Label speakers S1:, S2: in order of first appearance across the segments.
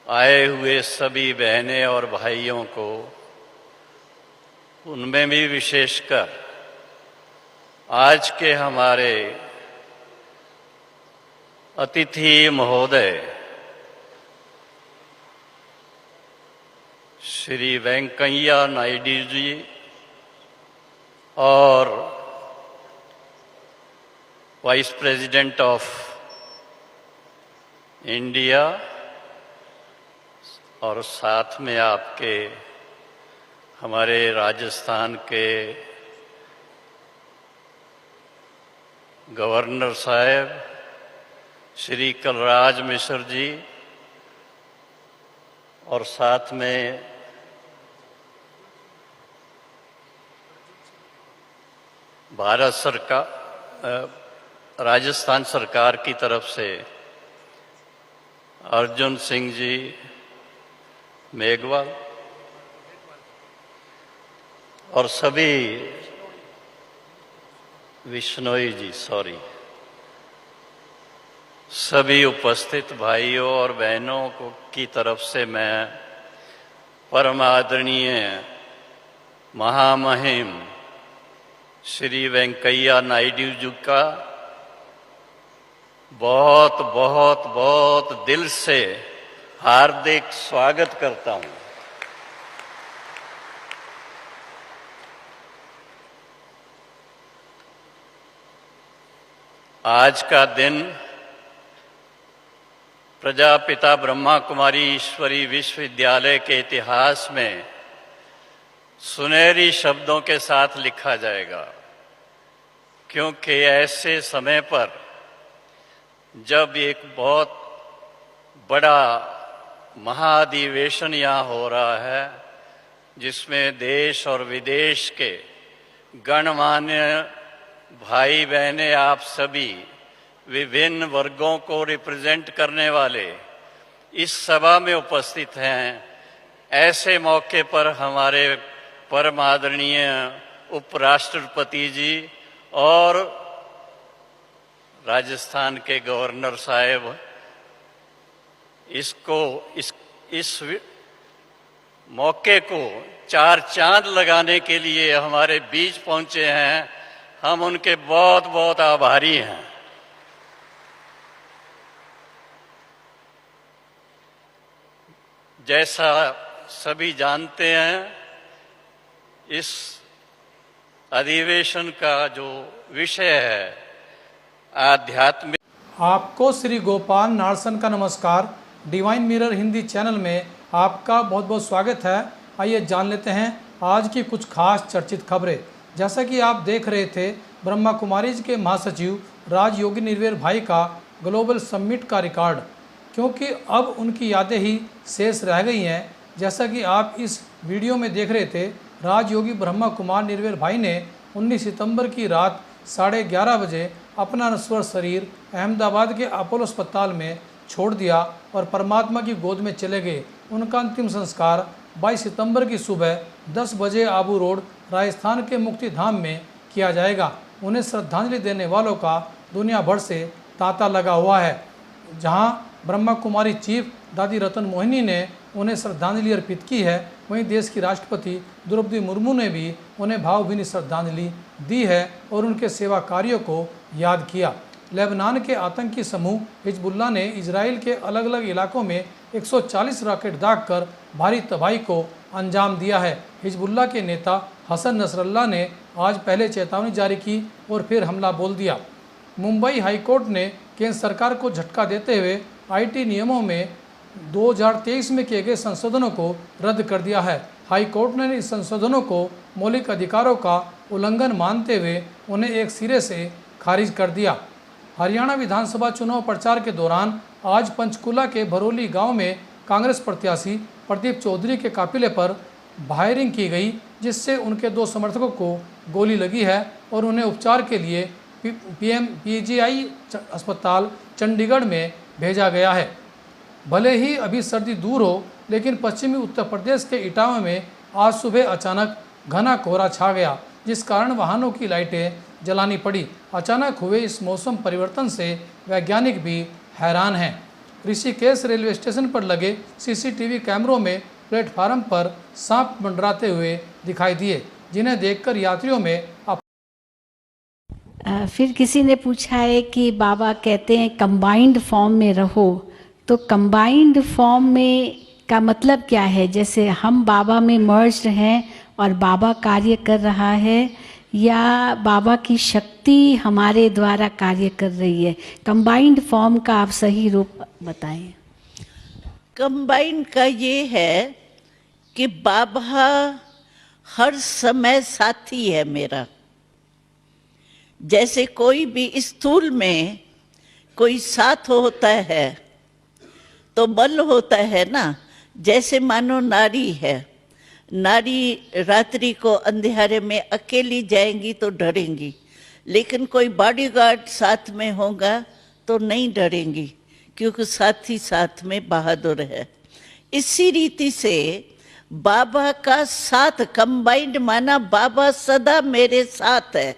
S1: आए हुए सभी बहनें और भाइयों को, उनमें भी विशेषकर आज के हमारे अतिथि महोदय श्री वेंकैया नायडू जी और वाइस प्रेसिडेंट ऑफ इंडिया, और साथ में आपके हमारे राजस्थान के गवर्नर साहब श्री कलराज मिश्र जी, और साथ में भारत सरकार, राजस्थान सरकार की तरफ से अर्जुन सिंह जी मेघवाल और सभी विश्नोई जी, सभी उपस्थित भाइयों और बहनों को की तरफ से मैं परम आदरणीय महामहिम श्री वेंकैया नायडू जी का बहुत बहुत बहुत दिल से हार्दिक स्वागत करता हूं। आज का दिन प्रजापिता ब्रह्मा कुमारी ईश्वरी विश्वविद्यालय के इतिहास में सुनहरी शब्दों के साथ लिखा जाएगा, क्योंकि ऐसे समय पर जब एक बहुत बड़ा महाधिवेशन यहाँ हो रहा है, जिसमें देश और विदेश के गणमान्य भाई बहनें, आप सभी विभिन्न वर्गों को रिप्रेजेंट करने वाले इस सभा में उपस्थित हैं, ऐसे मौके पर हमारे परम आदरणीय उपराष्ट्रपति जी और राजस्थान के गवर्नर साहब इस मौके को चार चांद लगाने के लिए हमारे बीच पहुंचे हैं। हम उनके बहुत बहुत आभारी हैं। जैसा सभी जानते हैं, इस अधिवेशन का जो विषय है आध्यात्मिक।
S2: आपको श्री गोपाल नारसन का नमस्कार। डिवाइन मिरर हिंदी चैनल में आपका बहुत बहुत स्वागत है। आइए जान लेते हैं आज की कुछ खास चर्चित खबरें। जैसा कि आप देख रहे थे, ब्रह्मा कुमारीज के महासचिव राजयोगी निर्वैर भाई का ग्लोबल समिट का रिकॉर्ड, क्योंकि अब उनकी यादें ही शेष रह गई हैं। जैसा कि आप इस वीडियो में देख रहे थे, राजयोगी ब्रह्मा कुमार निर्वैर भाई ने 19 सितंबर की रात 11:30 बजे अपना नश्वर शरीर अहमदाबाद के अपोलो अस्पताल में छोड़ दिया और परमात्मा की गोद में चले गए। उनका अंतिम संस्कार 22 सितंबर की सुबह 10 बजे आबू रोड, राजस्थान के मुक्ति धाम में किया जाएगा। उन्हें श्रद्धांजलि देने वालों का दुनिया भर से तांता लगा हुआ है। जहां ब्रह्मा कुमारी चीफ दादी रतन मोहिनी ने उन्हें श्रद्धांजलि अर्पित की है, वहीं देश की राष्ट्रपति द्रौपदी मुर्मू ने भी उन्हें भावभीनी श्रद्धांजलि दी है और उनके सेवा कार्यों को याद किया। लेबनान के आतंकी समूह हिजबुल्ला ने इजराइल के अलग अलग इलाकों में 140 रॉकेट दागकर भारी तबाही को अंजाम दिया है। हिजबुल्ला के नेता हसन नसरल्ला ने आज पहले चेतावनी जारी की और फिर हमला बोल दिया। मुंबई हाईकोर्ट ने केंद्र सरकार को झटका देते हुए आईटी नियमों में 2023 में किए गए संशोधनों को रद्द कर दिया है। हाईकोर्ट ने इस संशोधनों को मौलिक अधिकारों का उल्लंघन मानते हुए उन्हें एक सिरे से खारिज कर दिया। हरियाणा विधानसभा चुनाव प्रचार के दौरान आज पंचकुला के भरोली गांव में कांग्रेस प्रत्याशी प्रदीप चौधरी के काफिले पर फायरिंग की गई, जिससे उनके 2 समर्थकों को गोली लगी है और उन्हें उपचार के लिए पीजीआई अस्पताल चंडीगढ़ में भेजा गया है। भले ही अभी सर्दी दूर हो, लेकिन पश्चिमी उत्तर प्रदेश के इटावा में आज सुबह अचानक घना कोहरा छा गया, जिस कारण वाहनों की लाइटें जलानी पड़ी। अचानक हुए इस मौसम परिवर्तन से वैज्ञानिक भी हैरान हैं। ऋषिकेश रेलवे स्टेशन पर लगे सीसीटीवी कैमरों में प्लेटफार्म पर सांप मंडराते हुए दिखाई दिए, जिन्हें देखकर यात्रियों में
S3: फिर किसी ने पूछा है कि बाबा कहते हैं कंबाइंड फॉर्म में रहो, तो कंबाइंड फॉर्म में का मतलब क्या है? जैसे हम बाबा में मर्ज हैं और बाबा कार्य कर रहा है, या बाबा की शक्ति हमारे द्वारा कार्य कर रही है? कंबाइंड फॉर्म का आप सही रूप बताएं।
S4: कंबाइंड का ये है कि बाबा हर समय साथी है मेरा। जैसे कोई भी स्थूल में कोई साथ होता है तो बल होता है ना। जैसे मानो नारी है, नारी रात्रि को अंधेरे में अकेली जाएंगी तो डरेंगी, लेकिन कोई बॉडीगार्ड साथ में होगा तो नहीं डरेंगी, क्योंकि साथी साथ में बहादुर है। इसी रीति से बाबा का साथ कंबाइंड माना बाबा सदा मेरे साथ है,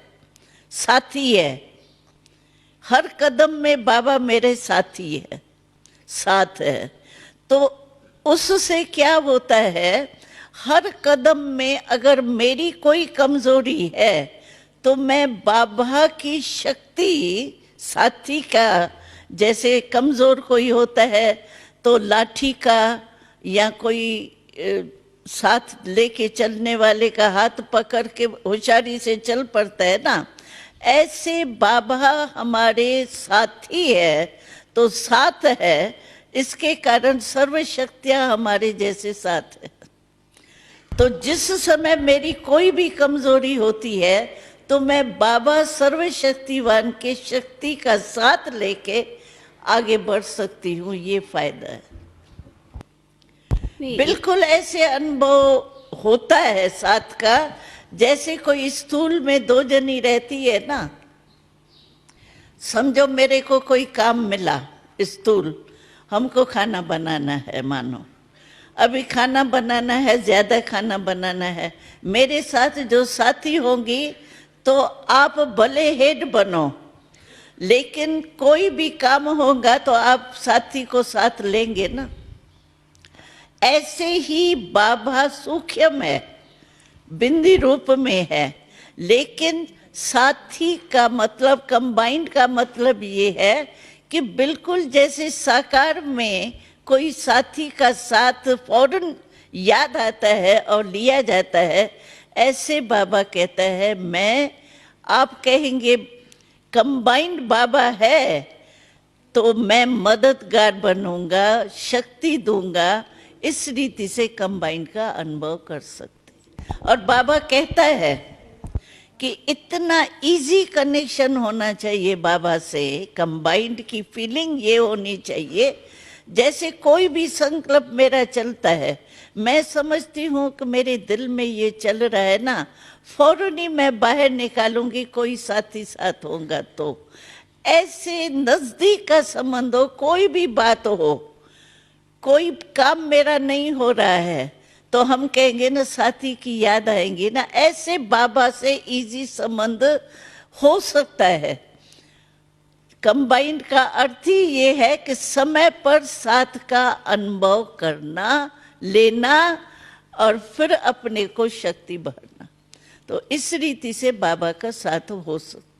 S4: साथी है। हर कदम में बाबा मेरे साथी है, साथ है। तो उससे क्या होता है, हर कदम में अगर मेरी कोई कमजोरी है तो मैं बाबा की शक्ति साथी का, जैसे कमजोर कोई होता है तो लाठी का या कोई साथ लेके चलने वाले का हाथ पकड़ के होशियारी से चल पड़ता है ना, ऐसे बाबा हमारे साथी है तो साथ है। इसके कारण सर्व शक्तियां हमारे जैसे साथ है। तो जिस समय मेरी कोई भी कमजोरी होती है तो मैं बाबा सर्वशक्तिवान के शक्ति का साथ लेके आगे बढ़ सकती हूँ। ये फायदा है। बिल्कुल ऐसे अनुभव होता है साथ का, जैसे कोई स्थूल में दो जनी रहती है ना। समझो मेरे को कोई काम मिला स्थूल, हमको खाना बनाना है, मानो अभी खाना बनाना है, ज्यादा खाना बनाना है। मेरे साथ जो साथी होंगी तो आप भले हेड बनो, लेकिन कोई भी काम होगा तो आप साथी को साथ लेंगे ना। ऐसे ही बाबा सूक्ष्म है, बिंदी रूप में है, लेकिन साथी का मतलब, कंबाइंड का मतलब ये है कि बिल्कुल जैसे साकार में कोई साथी का साथ फौरन याद आता है और लिया जाता है, ऐसे बाबा कहता है मैं, आप कहेंगे कंबाइंड बाबा है तो मैं मददगार बनूंगा, शक्ति दूंगा। इस रीति से कंबाइंड का अनुभव कर सकते। और बाबा कहता है कि इतना इजी कनेक्शन होना चाहिए बाबा से, कंबाइंड की फीलिंग ये होनी चाहिए जैसे कोई भी संकल्प मेरा चलता है, मैं समझती हूँ कि मेरे दिल में ये चल रहा है ना, फौरन ही मैं बाहर निकालूंगी, कोई साथी साथ होगा तो। ऐसे नजदीक का संबंध हो, कोई भी बात हो, कोई काम मेरा नहीं हो रहा है तो हम कहेंगे ना साथी की याद आएंगी ना। ऐसे बाबा से इजी संबंध हो सकता है। कंबाइंड का अर्थ ही ये है कि समय पर साथ का अनुभव करना, लेना और फिर अपने को शक्ति भरना। तो इस रीति से बाबा का साथ हो सकता है।